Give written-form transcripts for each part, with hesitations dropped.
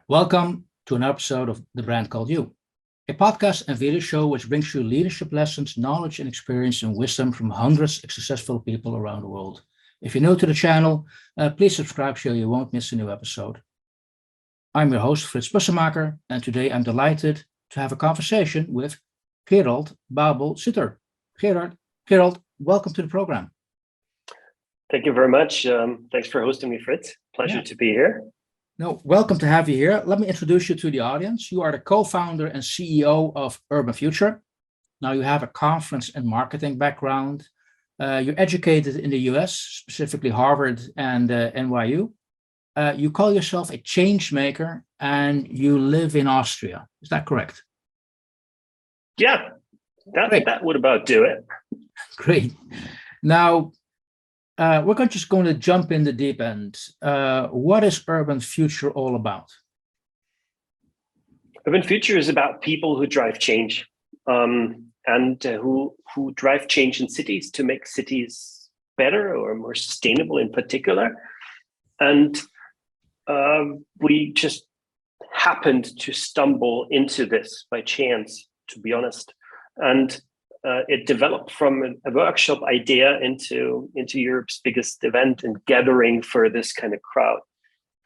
Welcome to an episode of The Brand Called You, a podcast and video show which brings you leadership lessons, knowledge, and experience and wisdom from hundreds of successful people around the world. If you're new to the channel, please subscribe so you won't miss a new episode. I'm your host, Frits Bussemaker, and today I'm delighted to have a conversation with Gerald Babel-Sutter. Gerald, welcome to the program. Thank you very much. Thanks for hosting me, Frits. Pleasure to be here. No, welcome to have you here. Let me introduce you to the audience. You are the co-founder and CEO of Urban Future. Now you have a conference and marketing background. You're educated in the US, specifically Harvard and NYU. You call yourself a change maker and you live in Austria. Is that correct? Yeah, that would about do it. Great. Now, we're just going to jump in the deep end. What is Urban Future all about? Urban Future is about people who drive change and who drive change in cities to make cities better or more sustainable in particular. And we just happened to stumble into this by chance, to be honest. And it developed from a workshop idea into Europe's biggest event and gathering for this kind of crowd.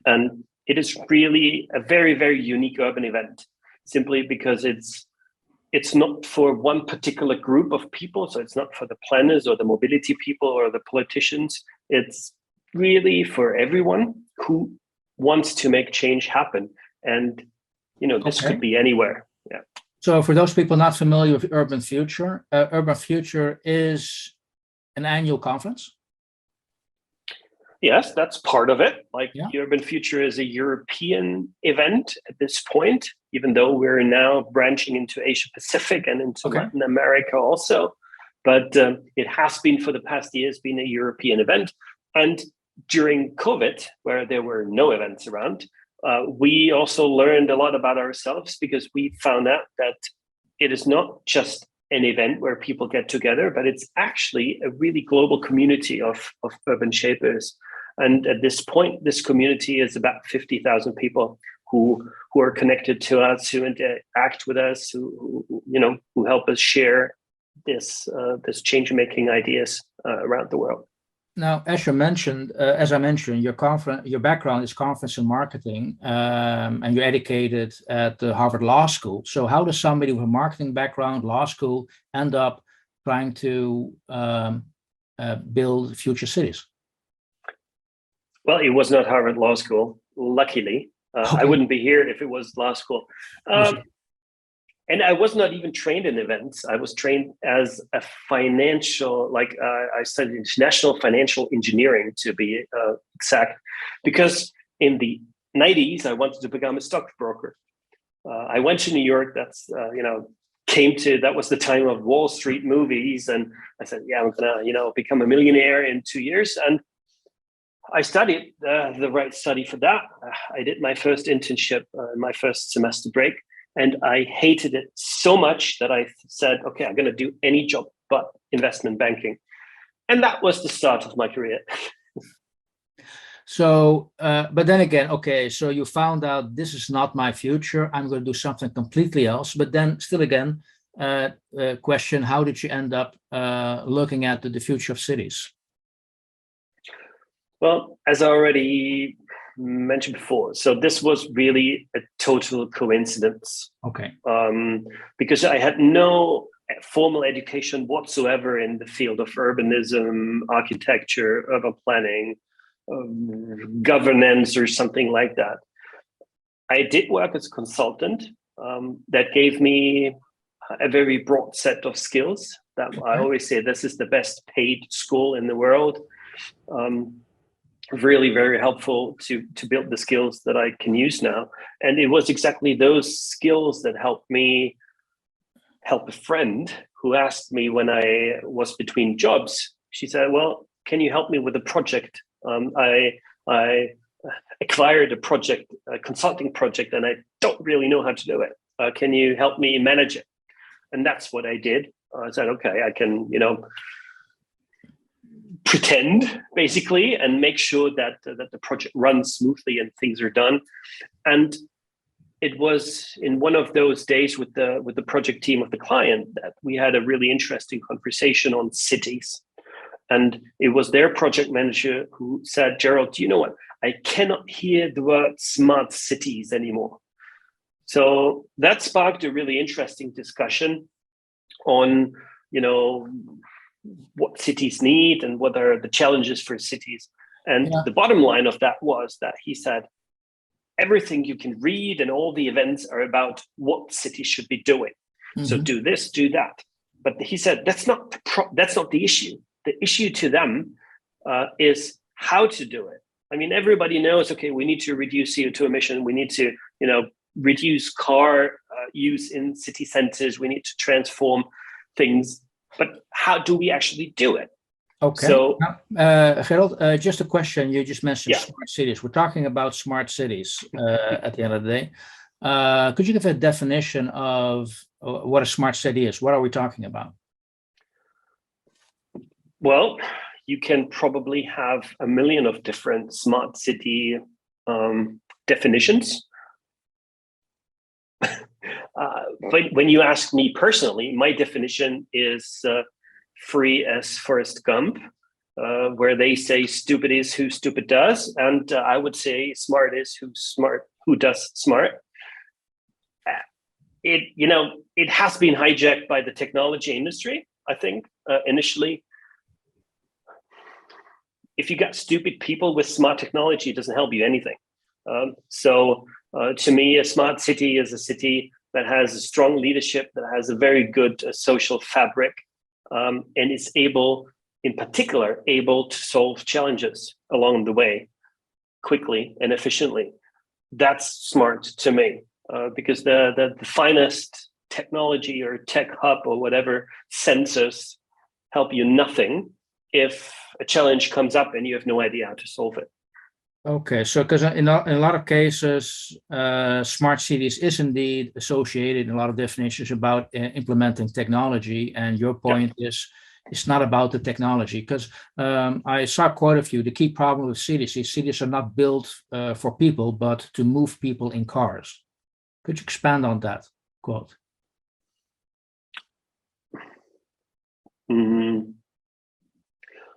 And it is really a very, very unique urban event, simply because it's not for one particular group of people. So it's not for the planners or the mobility people or the politicians. It's really for everyone who wants to make change happen. And, this could be anywhere. Yeah. So for those people not familiar with Urban Future is an annual conference? Yes, that's part of it. Urban Future is a European event at this point, even though we're now branching into Asia Pacific and into Latin America also. But it has been for the past years been a European event. And during COVID, where there were no events around, we also learned a lot about ourselves because we found out that it is not just an event where people get together, but it's actually a really global community of urban shapers. And at this point, this community is about 50,000 people who are connected to us, who interact with us, who help us share this change-making ideas around the world. Now, as I mentioned, your background is conference and marketing, and you're educated at the Harvard Law School. So how does somebody with a marketing background, law school, end up trying to build future cities? Well, it was not Harvard Law School, luckily. I wouldn't be here if it was law school. And I was not even trained in events. I was trained as a financial, I studied international financial engineering to be exact, because in the 90s, I wanted to become a stockbroker. I went to New York, that was the time of Wall Street movies. And I said, yeah, I'm gonna, become a millionaire in 2 years. And I studied the right study for that. I did my first internship in my first semester break. And I hated it so much that I said, okay, I'm going to do any job but investment banking. And that was the start of my career. So, but then again, so you found out this is not my future. I'm going to do something completely else. But then still again, question, how did you end up looking at the future of cities? Well, as I already mentioned before, so this was really a total coincidence. Because I had no formal education whatsoever in the field of urbanism, architecture, urban planning, governance, or something like that. I did work as a consultant that gave me a very broad set of skills that I always say this is the best paid school in the world. Really very helpful to build the skills that I can use now. And it was exactly those skills that helped me help a friend who asked me when I was between jobs. She said, well, can you help me with a project? I acquired a consulting project, and I don't really know how to do it. Can you help me manage it? And that's what I did. I said, okay, I can, pretend basically and make sure that the project runs smoothly and things are done. And it was in one of those days with the project team of the client that we had a really interesting conversation on cities. And it was their project manager who said, Gerald, do you know what? I cannot hear the word smart cities anymore. So that sparked a really interesting discussion on, what cities need and what are the challenges for cities. And the bottom line of that was that he said, everything you can read and all the events are about what cities should be doing. Mm-hmm. So do this, do that. But he said, that's not the issue. The issue to them is how to do it. I mean, everybody knows, okay, we need to reduce CO2 emission. We need to, reduce car use in city centers. We need to transform things. But how do we actually do it? Okay. So, now, Gerald, just a question. You just mentioned smart cities. We're talking about smart cities at the end of the day. Could you give a definition of what a smart city is? What are we talking about? Well, you can probably have a million of different smart city definitions. But when you ask me personally, my definition is free as Forrest Gump, where they say stupid is who stupid does. And I would say smart is who does smart. It has been hijacked by the technology industry, I think, initially. If you got stupid people with smart technology, it doesn't help you anything. So to me, a smart city is a city that has a strong leadership, that has a very good social fabric, and is able to solve challenges along the way quickly and efficiently. That's smart to me, because the finest technology or tech hub or whatever sensors help you nothing if a challenge comes up and you have no idea how to solve it. Okay, so because in a lot of cases, smart cities is indeed associated in a lot of definitions about implementing technology, and your point is it's not about the technology. Because I saw a quote of you: the key problem with cities is cities are not built for people, but to move people in cars. Could you expand on that quote? Mm-hmm.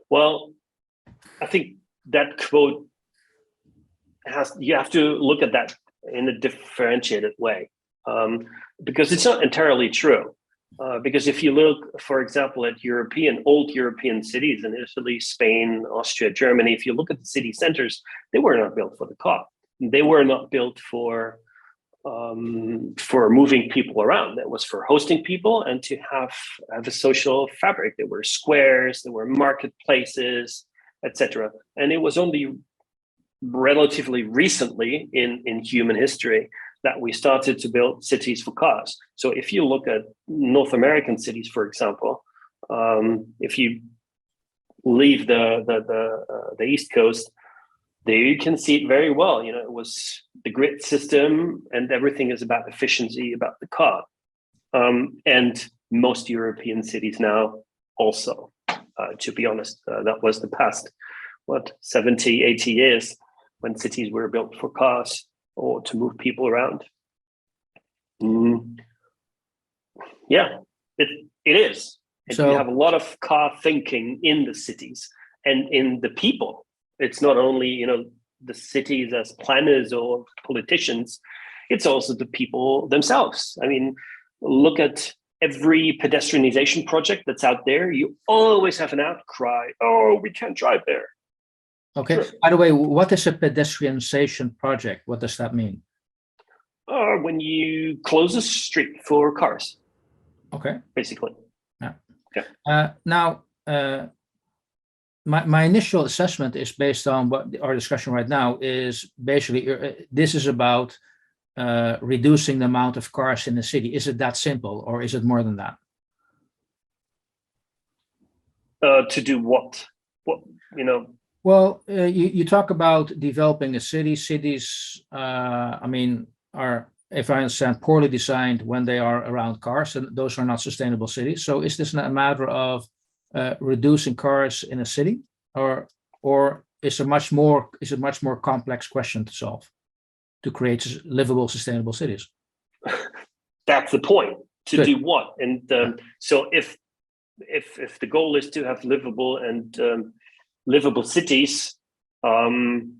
Well, I think that quote you have to look at that in a differentiated way, because it's not entirely true. Because if you look, for example, at old European cities in Italy, Spain, Austria, Germany, if you look at the city centers, they were not built for the car. They were not built for moving people around. That was for hosting people and to have a social fabric. There were squares, there were marketplaces, etc. And it was only relatively recently in human history that we started to build cities for cars. So if you look at North American cities, for example, if you leave the East Coast, there you can see it very well. It was the grid system, and everything is about efficiency, about the car. And most European cities now also, to be honest, that was the past, 70, 80 years when cities were built for cars or to move people around. Yeah, it is. So you have a lot of car thinking in the cities and in the people. It's not only, the cities as planners or politicians, it's also the people themselves. I mean, look at every pedestrianization project that's out there. You always have an outcry. Oh, we can't drive there. Okay. Sure. By the way, what is a pedestrianization project? What does that mean? When you close a street for cars. Okay. Basically. Yeah. Okay. Now, my initial assessment is based on what our discussion right now is basically, this is about reducing the amount of cars in the city. Is it that simple, or is it more than that? To do what? Well, you talk about developing a city. Cities, are, if I understand, poorly designed when they are around cars, and those are not sustainable cities. So is this a matter of reducing cars in a city, or is it much more complex question to solve? to create livable, sustainable cities. That's the point. To Good. do what? And so if the goal is to have livable and livable cities, well,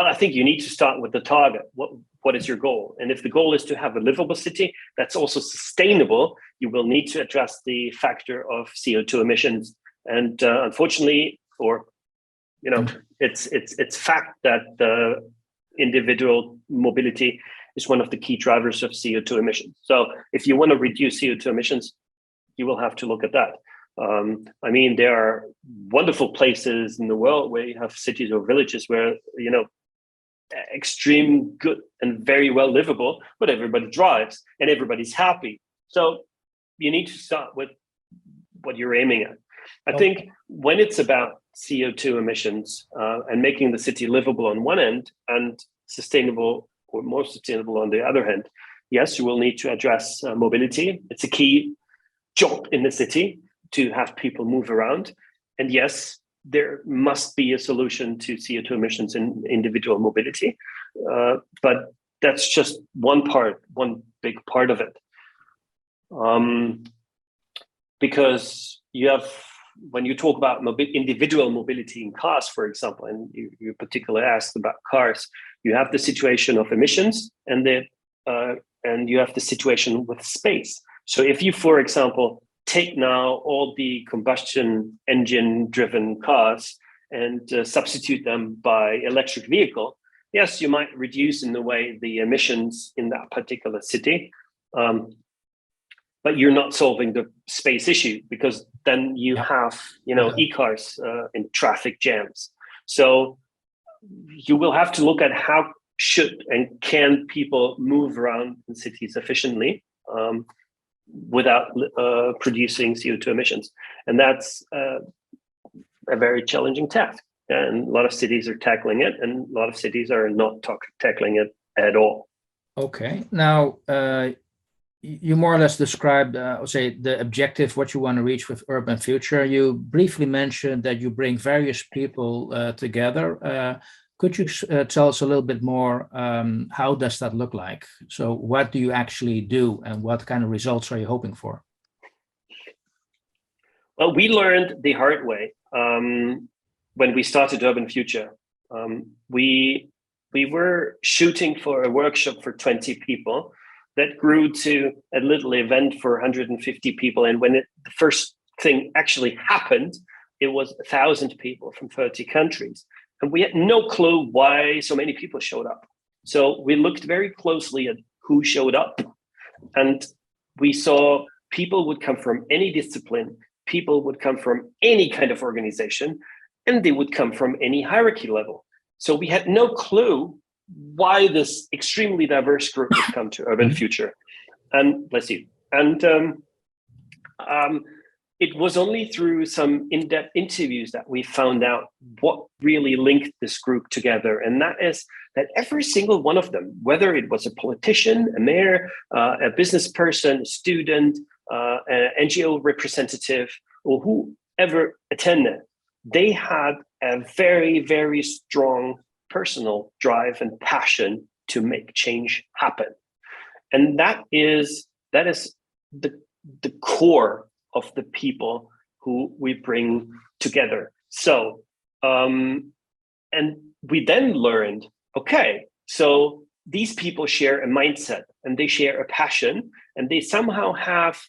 I think you need to start with the target. What is your goal? And if the goal is to have a livable city that's also sustainable, you will need to address the factor of CO2 emissions. And unfortunately, it's fact that the individual mobility is one of the key drivers of CO2 emissions. So if you want to reduce CO2 emissions, you will have to look at that. I mean, there are wonderful places in the world where you have cities or villages where, extreme good and very well livable, but everybody drives and everybody's happy. So you need to start with what you're aiming at. I think when it's about CO2 emissions and making the city livable on one end and sustainable or more sustainable on the other hand, yes, you will need to address mobility. It's a key job in the city to have people move around. And yes, there must be a solution to CO2 emissions in individual mobility. But that's just one big part of it. Because when you talk about individual mobility in cars, for example, and you particularly asked about cars, you have the situation of emissions and you have the situation with space. So if you, for example, take now all the combustion engine driven cars and substitute them by electric vehicle, yes, you might reduce in a way the emissions in that particular city, but you're not solving the space issue because then you have, e-cars in traffic jams. So you will have to look at how should and can people move around in cities efficiently without producing CO2 emissions. And that's a very challenging task. And a lot of cities are tackling it and a lot of cities are not tackling it at all. Okay. Now, you more or less described, say, the objective, what you want to reach with Urban Future. You briefly mentioned that you bring various people together. Could you tell us a little bit more, how does that look like? So what do you actually do and what kind of results are you hoping for? Well, we learned the hard way when we started Urban Future. We were shooting for a workshop for 20 people that grew to a little event for 150 people. And when the first thing actually happened, it was 1,000 people from 30 countries. And we had no clue why so many people showed up. So we looked very closely at who showed up. And we saw people would come from any discipline, people would come from any kind of organization, and they would come from any hierarchy level. So we had no clue why this extremely diverse group would come to Urban Future. And bless you. And it was only through some in-depth interviews that we found out what really linked this group together. And that is that every single one of them, whether it was a politician, a mayor, a business person, a student, an NGO representative, or whoever attended, they had a very, very strong personal drive and passion to make change happen. And that is the core of the people who we bring together. So, and we then learned, okay, so these people share a mindset and they share a passion and they somehow have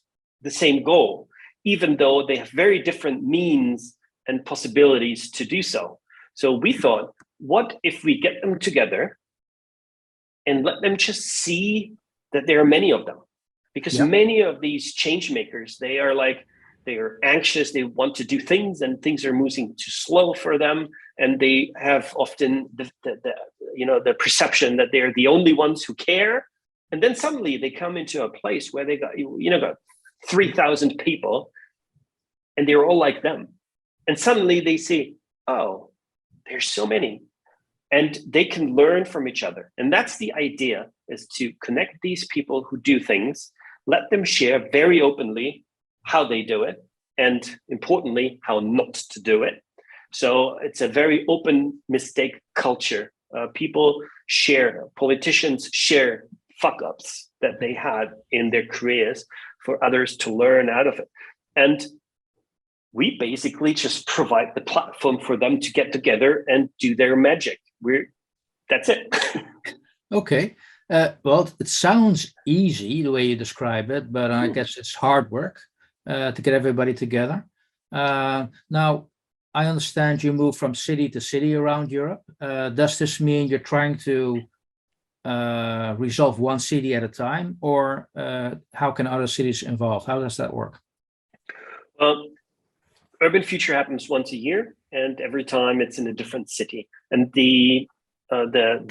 the same goal, even though they have very different means and possibilities to do so. So we thought, what if we get them together and let them just see that there are many of them? Because many of these change makers, they are anxious, they want to do things and things are moving too slow for them. And they have often the perception that they're the only ones who care. And then suddenly they come into a place where they got 3,000 people and they're all like them. And suddenly they see, oh, there's so many. And they can learn from each other. And that's the idea, is to connect these people who do things, let them share very openly how they do it, and importantly, how not to do it. So it's a very open mistake culture Politicians share fuck ups that they had in their careers for others to learn out of it. And we basically just provide the platform for them to get together and do their magic. That's it. Okay. Well, it sounds easy the way you describe it, but I guess it's hard work to get everybody together. Now, I understand you move from city to city around Europe. Does this mean you're trying to resolve one city at a time, or how can other cities involve? How does that work? Well, Urban Future happens once a year, and every time it's in a different city. And the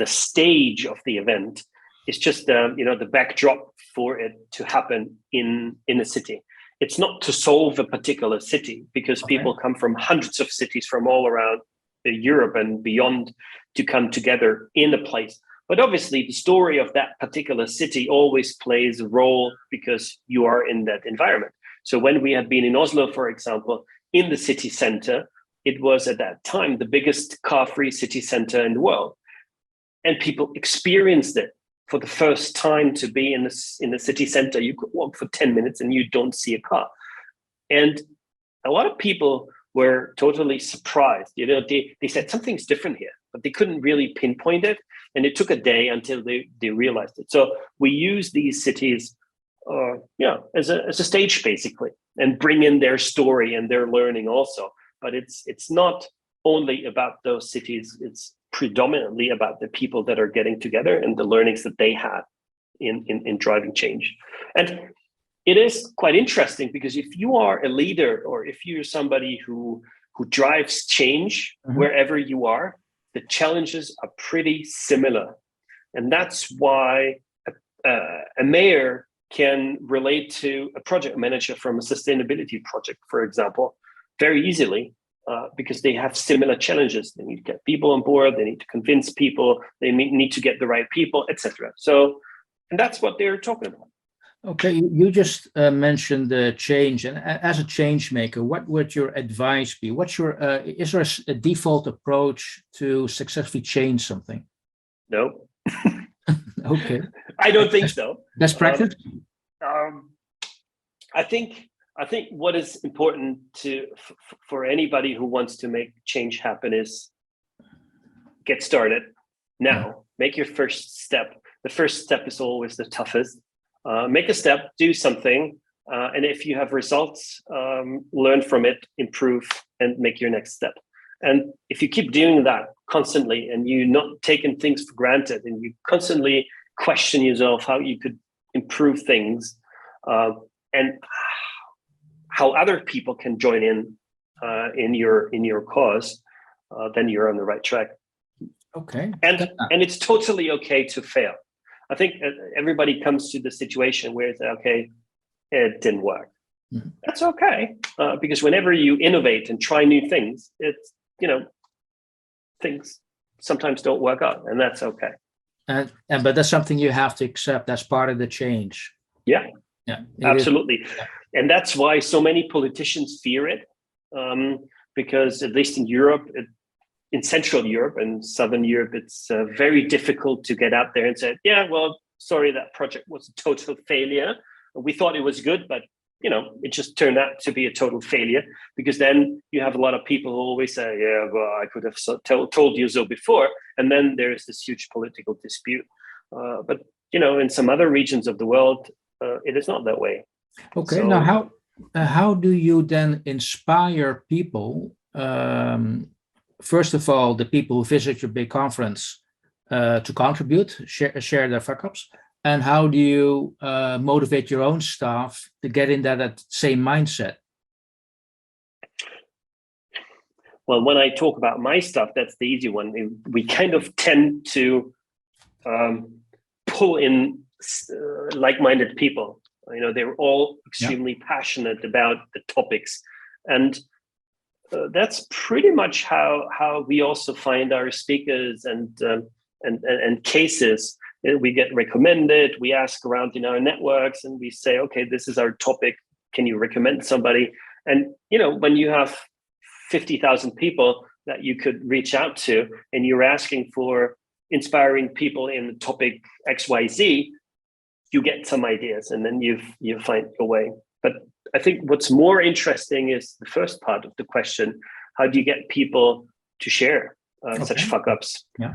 stage of the event is just the backdrop for it to happen in a city. It's not to solve a particular city, because people come from hundreds of cities from all around Europe and beyond to come together in a place. But obviously, the story of that particular city always plays a role because you are in that environment. So when we had been in Oslo, for example, in the city center, it was at that time the biggest car-free city center in the world. And people experienced it for the first time to be in the city center. You could walk for 10 minutes and you don't see a car. And a lot of people were totally surprised. They said something's different here, but they couldn't really pinpoint it. And it took a day until they realized it. So we use these cities as a stage, basically, and bring in their story and their learning also. But it's not only about those cities. It's predominantly about the people that are getting together and the learnings that they had in driving change. And it is quite interesting, because if you are a leader, or if you're somebody who drives change wherever you are, the challenges are pretty similar. And that's why a mayor can relate to a project manager from a sustainability project, for example, very easily, because they have similar challenges. They need to get people on board, they need to convince people, they need to get the right people, etc. So, and that's what they're talking about. Okay, you just mentioned the change, and as a change maker, what would your advice be? Is there a default approach to successfully change something? No. Okay. I don't think so. Best practice? I think what is important for anybody who wants to make change happen is get started now. Make your first step. The first step is always the toughest. Make a step, do something, and if you have results, learn from it, improve, and make your next step. And if you keep doing that constantly, and you're not taking things for granted, and you constantly question yourself how you could improve things, and how other people can join in your cause, then you're on the right track. Okay. And it's totally okay to fail. I think everybody comes to the situation where it's okay, it didn't work. That's okay, because whenever you innovate and try new things, it's things sometimes don't work out, and that's okay. But that's something you have to accept. That's part of the change. Yeah, absolutely. Yeah. And that's why so many politicians fear it, because at least in Europe, in Central Europe and Southern Europe, it's very difficult to get out there and say, yeah, well, sorry, that project was a total failure. We thought it was good, but it just turned out to be a total failure, because then you have a lot of people who always say, yeah, well, I could have told you so before. And then there's this huge political dispute. But, in some other regions of the world, it is not that way. Okay. So, now, how do you then inspire people? First of all, the people who visit your big conference to contribute, share their fuck-ups, and how do you motivate your own staff to get in that same mindset? Well, when I talk about my stuff, that's the easy one. We kind of tend to pull in like-minded people. They're all extremely passionate about the topics, and that's pretty much how we also find our speakers and cases. We get recommended. We ask around in our networks, and we say, okay, this is our topic. Can you recommend somebody? And when you have 50,000 people that you could reach out to, and you're asking for inspiring people in the topic XYZ, you get some ideas and then you find your way. But I think what's more interesting is the first part of the question: how do you get people to share such fuck ups? Yeah.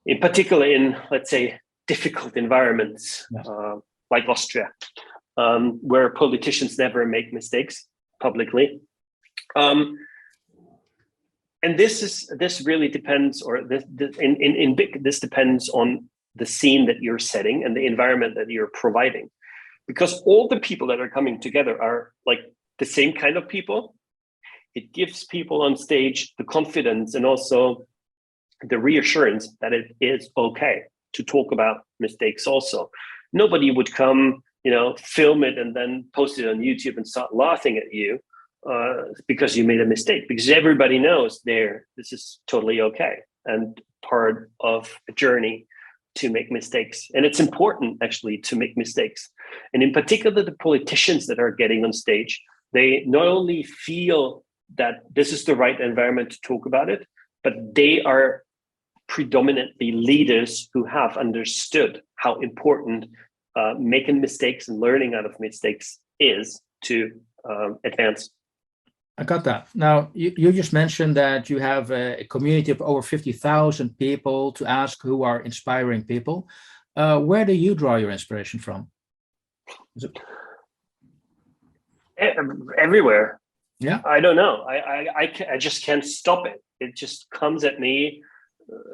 In particular, in, let's say, difficult environments, like Austria, where politicians never make mistakes publicly. And this really depends, or this depends on the scene that you're setting and the environment that you're providing, because all the people that are coming together are like the same kind of people. It gives people on stage the confidence and also the reassurance that it is okay to talk about mistakes. Also, nobody would come, film it and then post it on YouTube and start laughing at you because you made a mistake, because everybody knows this is totally okay and part of a journey to make mistakes. And it's important actually to make mistakes. And in particular, the politicians that are getting on stage, they not only feel that this is the right environment to talk about it, but they are predominantly leaders who have understood how important making mistakes and learning out of mistakes is to advance. I got that. Now, you just mentioned that you have a community of over 50,000 people to ask who are inspiring people. Where do you draw your inspiration from? Everywhere. Yeah. I don't know. I just can't stop it. It just comes at me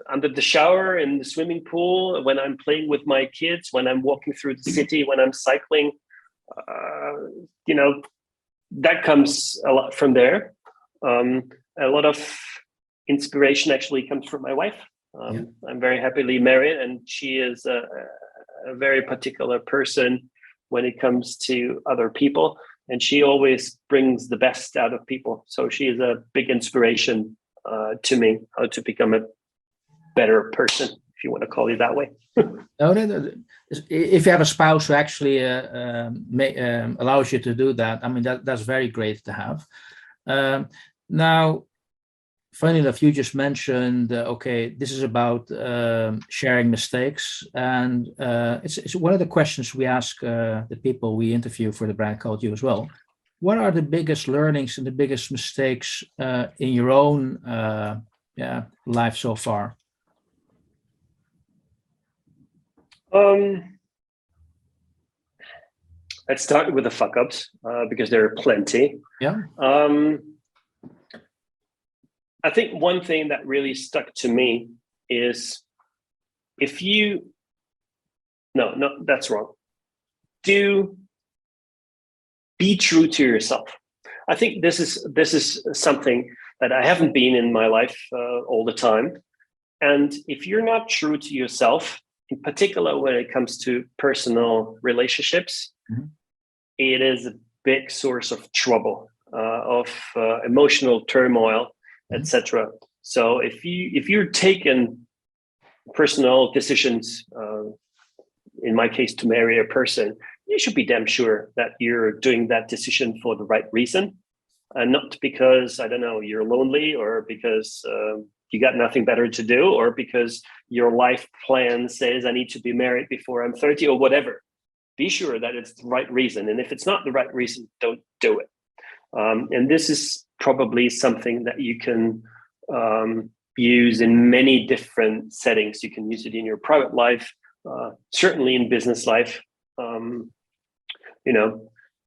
under the shower, in the swimming pool, when I'm playing with my kids, when I'm walking through the city, when I'm cycling. That comes a lot from there. A lot of inspiration actually comes from my wife. I'm very happily married, and she is a very particular person when it comes to other people. And she always brings the best out of people. So she is a big inspiration to me, how to become a better person, if you want to call it that way. If you have a spouse who actually allows you to do that, I mean, that's very great to have. Now, funny enough, you just mentioned, this is about sharing mistakes. And it's one of the questions we ask the people we interview for the brand called you as well. What are the biggest learnings and the biggest mistakes in your own life so far? Let's start with the fuck ups because there are plenty. Yeah. I think one thing that really stuck to me is that's wrong. Be true to yourself. I think this is something that I haven't been in my life all the time. And if you're not true to yourself, in particular when it comes to personal relationships, it is a big source of trouble, of emotional turmoil, etc. So if you're taking personal decisions, in my case, to marry a person, you should be damn sure that you're doing that decision for the right reason, and not because, I don't know, you're lonely, or because you got nothing better to do, or because your life plan says I need to be married before I'm 30 or whatever. Be sure that it's the right reason. And if it's not the right reason, don't do it. And this is probably something that you can use in many different settings. You can use it in your private life, certainly in business life.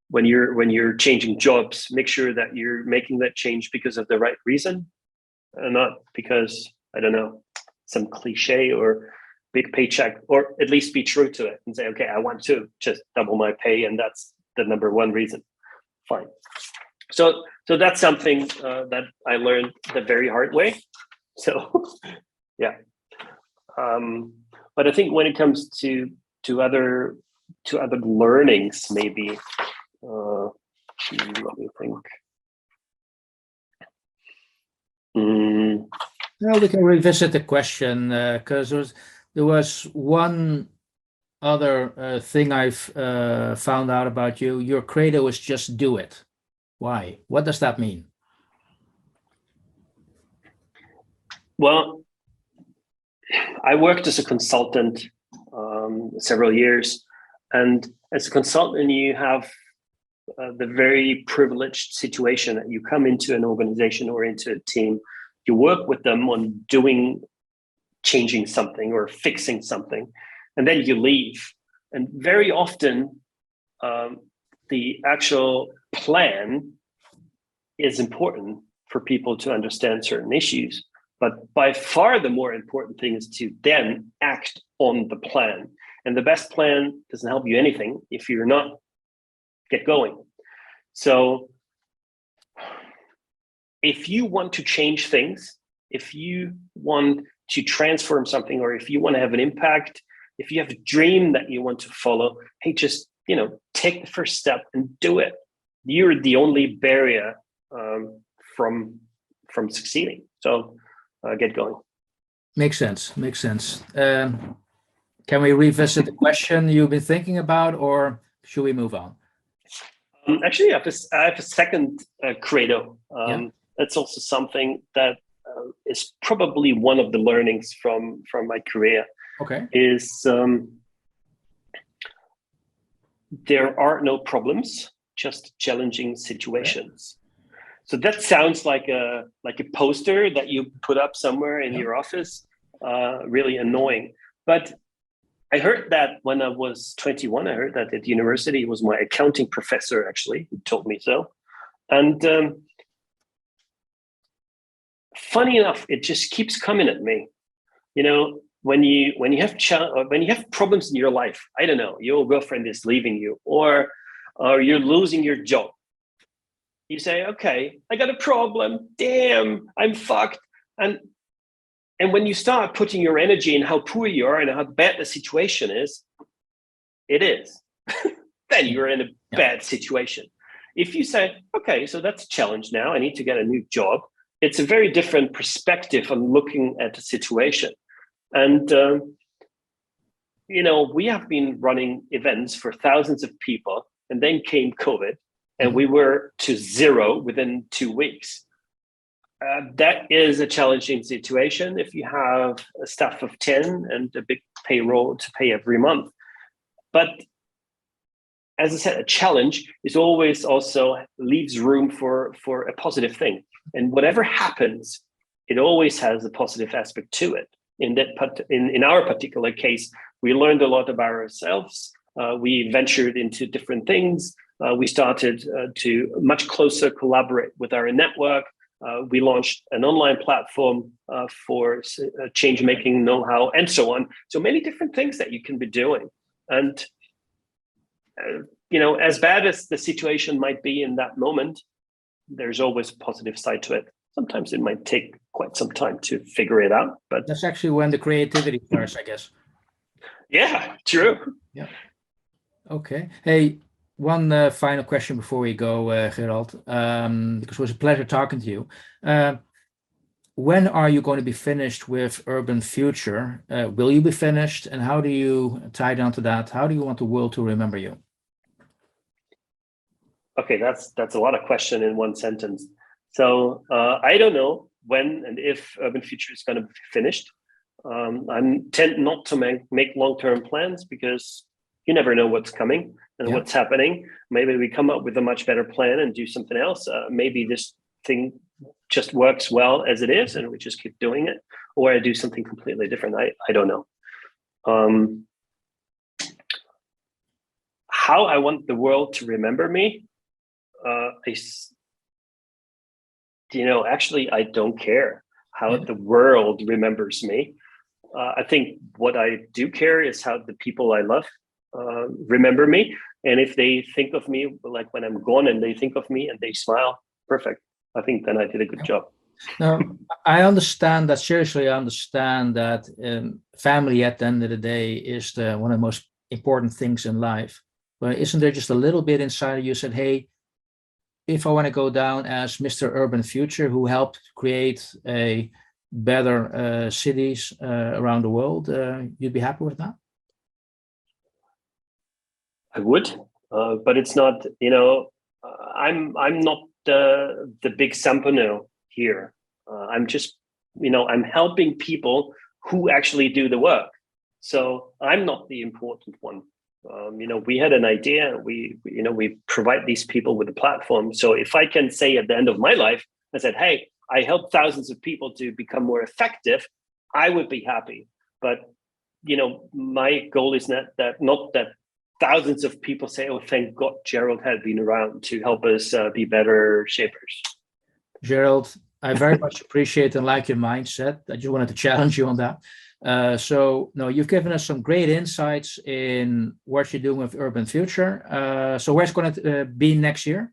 When you're changing jobs, make sure that you're making that change because of the right reason, and not because, I don't know, some cliche or big paycheck, or at least be true to it and say, okay, I want to just double my pay, and that's the number one reason. Fine. So that's something that I learned the very hard way. So yeah. But I think when it comes to other learnings, maybe let me think. Well, we can revisit the question because there was one other thing I've found out about you. Your credo is just do it. Why? What does that mean? Well, I worked as a consultant several years, and as a consultant, you have the very privileged situation that you come into an organization or into a team, you work with them on changing something or fixing something, and then you leave. And very often, the actual plan is important for people to understand certain issues. But by far, the more important thing is to then act on the plan. And the best plan doesn't help you anything if you're not get going. So if you want to change things, if you want to transform something, or if you want to have an impact, if you have a dream that you want to follow, hey, just, take the first step and do it. You're the only barrier from succeeding. So get going. Makes sense. Can we revisit the question you've been thinking about, or should we move on? Actually, I have a second credo. That's also something that is probably one of the learnings from my career. Okay. Is there are no problems, just challenging situations. Okay. So that sounds like a poster that you put up somewhere in your office. Really annoying, but I heard that when I was 21. I heard that at university. It was my accounting professor actually who told me so. And funny enough, it just keeps coming at me. When you have problems in your life, I don't know, your girlfriend is leaving you, or you're losing your job. You say, okay, I got a problem. Damn, I'm fucked. And when you start putting your energy in how poor you are and how bad the situation is, it is. Then you're in a bad situation. If you say, okay, so that's a challenge now, I need to get a new job, it's a very different perspective on looking at the situation. And, we have been running events for thousands of people, and then came COVID, and we were to zero within 2 weeks. That is a challenging situation if you have a staff of 10 and a big payroll to pay every month. But as I said, a challenge is always also leaves room for a positive thing. And whatever happens, it always has a positive aspect to it. In our particular case, we learned a lot about ourselves. We ventured into different things. We started to much closer collaborate with our network. We launched an online platform for change-making know-how and so on. So many different things that you can be doing. And, as bad as the situation might be in that moment, there's always a positive side to it. Sometimes it might take quite some time to figure it out, but that's actually when the creativity starts, I guess. Yeah, true. Yeah. Okay. Hey, one final question before we go, Gerald, because it was a pleasure talking to you. When are you going to be finished with Urban Future? Will you be finished? And how do you tie down to that? How do you want the world to remember you? Okay, that's a lot of question in one sentence. So I don't know when and if Urban Future is going to be finished. I tend not to make long-term plans because you never know what's coming and what's happening. Maybe we come up with a much better plan and do something else. Maybe this thing just works well as it is and we just keep doing it, or I do something completely different. I don't know. How I want the world to remember me, actually, I don't care how the world remembers me. I think what I do care is how the people I love remember me. And if they think of me, like when I'm gone and they think of me and they smile, perfect. I think then I did a good job. Now, I understand that, seriously, I understand that family at the end of the day is one of the most important things in life. But isn't there just a little bit inside of you said, hey, if I want to go down as Mr. Urban Future, who helped create a better cities around the world, you'd be happy with that? I would, but it's not, I'm not the big Sampano here. I'm just, I'm helping people who actually do the work. So I'm not the important one. We had an idea. We provide these people with a platform. So if I can say at the end of my life, I said, hey, I helped thousands of people to become more effective, I would be happy. But my goal is not that thousands of people say, oh, thank God Gerald had been around to help us be better shapers. Gerald, I very much appreciate and like your mindset. I just wanted to challenge you on that. You've given us some great insights in what you're doing with Urban Future. So where's going to be next year?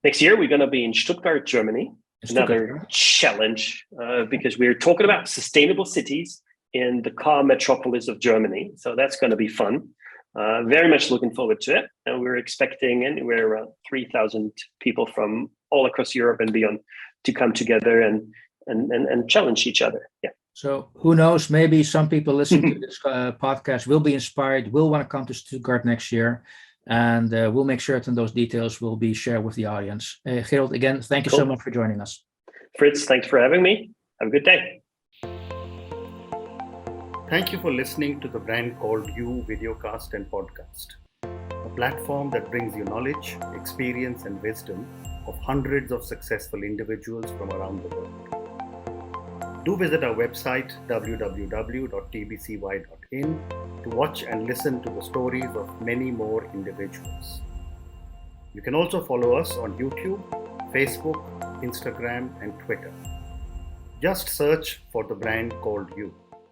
Next year, we're going to be in Stuttgart, Germany. Another challenge because we're talking about sustainable cities in the car metropolis of Germany. So that's going to be fun. Very much looking forward to it. And we're expecting anywhere around 3,000 people from all across Europe and beyond to come together and challenge each other. Yeah. So who knows, maybe some people listening to this podcast will be inspired, will want to come to Stuttgart next year. And we'll make certain those details will be shared with the audience. Gerald, again, thank you so much for joining us. Fritz, thanks for having me. Have a good day. Thank you for listening to the Brand Called You videocast and podcast, a platform that brings you knowledge, experience, and wisdom of hundreds of successful individuals from around the world. Do visit our website www.tbcy.in to watch and listen to the stories of many more individuals. You can also follow us on YouTube, Facebook, Instagram, and Twitter. Just search for the Brand Called You.